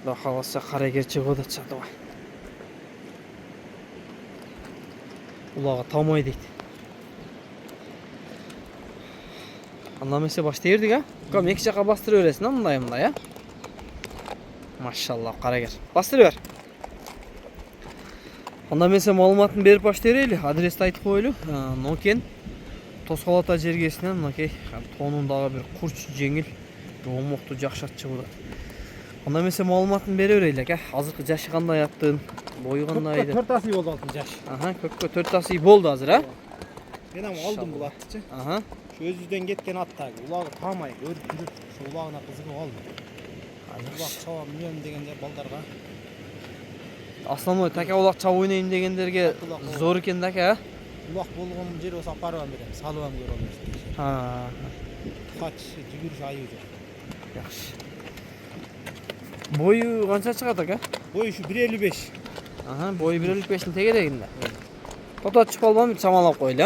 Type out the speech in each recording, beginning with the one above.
Xudo xolasa qaragir chiqib o'tadi давай. Ulog'i tomay deydi. Anlamasa başlayırdık ha. Kom iki çaqa bastırı öresin ha bunday ya. Maşallah qaragir. Bastırı ver. Anlamasa malumatını berip başlayırıyla. Adresti aytып koyulu. Noken Tosqalata жергесінен мынакей тонундағы bir құрч жеңіл омоқты жақшат шығуда. Анда емесе маалыматын бере берейлік. Азыркы жашы қандай аттың, бойы қандай еді? 4 асый болды алтын жаш. Көккө 4 асый болды азыр, а? Мен алдым бұл атты. Şu özüden кеткен аттағы. Улағы тамай, өріп жүріп, şu улағына қызығы алдым. Улақ чаба мүнем дегенде балдарға. Основной така улақ чаба ойнайын дегендерге зор екен дәке, а? Улақ болған жер осы апарып берем, салып көріп алырсыз. Қач, жүгіріш айы жүр. Yaxşı. Boyu qancha chiqadi aka? Boyu şu 1.55. Boyu 1.55'in tegedeginde. To'xtat chiqib olmam, chamalab qo'yli,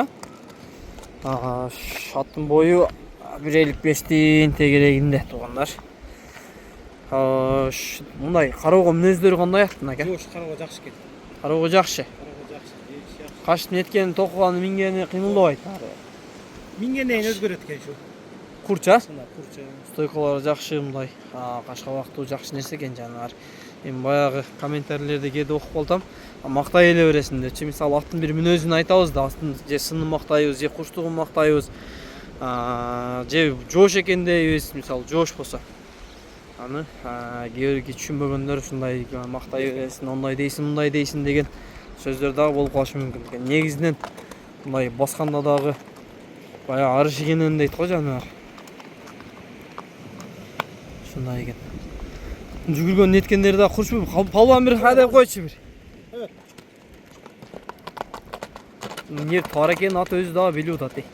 ha? Attın boyu 1.55'tin tegedeginde tuğanlar. Bunday qarauga minөздөрү qanday attın aka? Жош, қарауға жақсы кетті. Qarauga жақсы. Қашып неткені, тоқығаны, мингені қимылдабайды. Мингенен өзгереді екен шу. Құрча? Құрча. Стойкалары жақсы мындай. Қашқа уақыты жақсы нәрсе екен жанар. Мен баяғы комментарийлерде кеді оқып қалдым. Мақтай еле бересің деп. Мысалы аттың бір мінөзін айтабыз да, астын же сынын мақтайбыз, же құштығын мақтайбыз. Же жош екен дейбіз, мысалы жош болса. Аны кейбірге түшінбөгендер ушундай мақтай бересің, ондай дейсің, мындай дейсің деген сөздер дағы болып қалышы мүмкін. Негізінен мындай басқанда дағы баяғы арыш екенін дейді ғой жанар. Шундай екен. Жүгірген неткендері дағы құрыш болып, палуан бір қайдап қойшы бір. Evet. Нер тар екен, аты өзі дағы белі ұтады.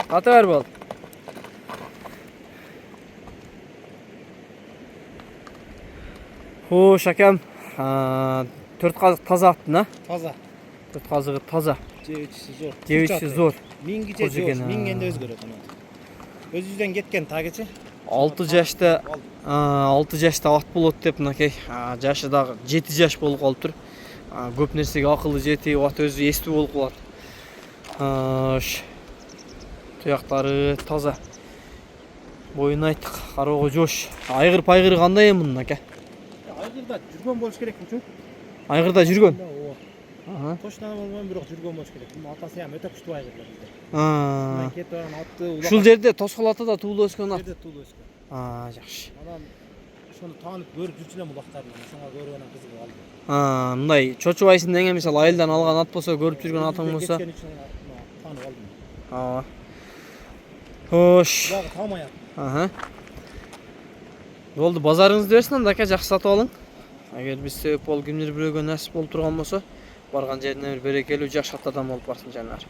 Аты бәр бол. Хош, әкем. 4 қазық таза аттын, а? Таза. 4 қазығы таза. Жевичisi zor. Жевичisi zor. Mingice joş, mingende özgürüyor. Özüden кеткен тагычы. 6 жашта ат болады деп мынакей. Жашы дағы 7 жаш болып қалып тұр. Көп нәрсеге ақылы жетіп, ат өзі есту болып қалады. Тұяқтары таза. Бойын айттық, қарауға жош. Айғыр пайғыры қандай мұның ака? Айғырда жүрген болуш керек бұл. Айғырда жүрген? Точно болмайм, бирок жүргөн болуш керек. Бул атасы ham өтө күчтүү айгырлар бизде. Кетип барган атты улап. Ушул жерде Тосқалатада туулуп өскөн ат. Жерде туулуп өскөн. Жакшы. Анан ошону таанып көрүп жүрчүлөм улактарын. Ошоңа көргөн кызыгып алдым. Мындай чочубайсың деген мисалы айылдан алган ат болсо, көрүп жүргөн атың болсо. Таанып алдым. Хош. Булагы таамай ат. Болду, базарыңызды берсин анда ака, жакшы сатып алың. Эгер биз себеп болуп кимдир бирөөгө насип болуп турган болсо, барган жерине бир берекелүү жакшы адам болуп барсын жанар.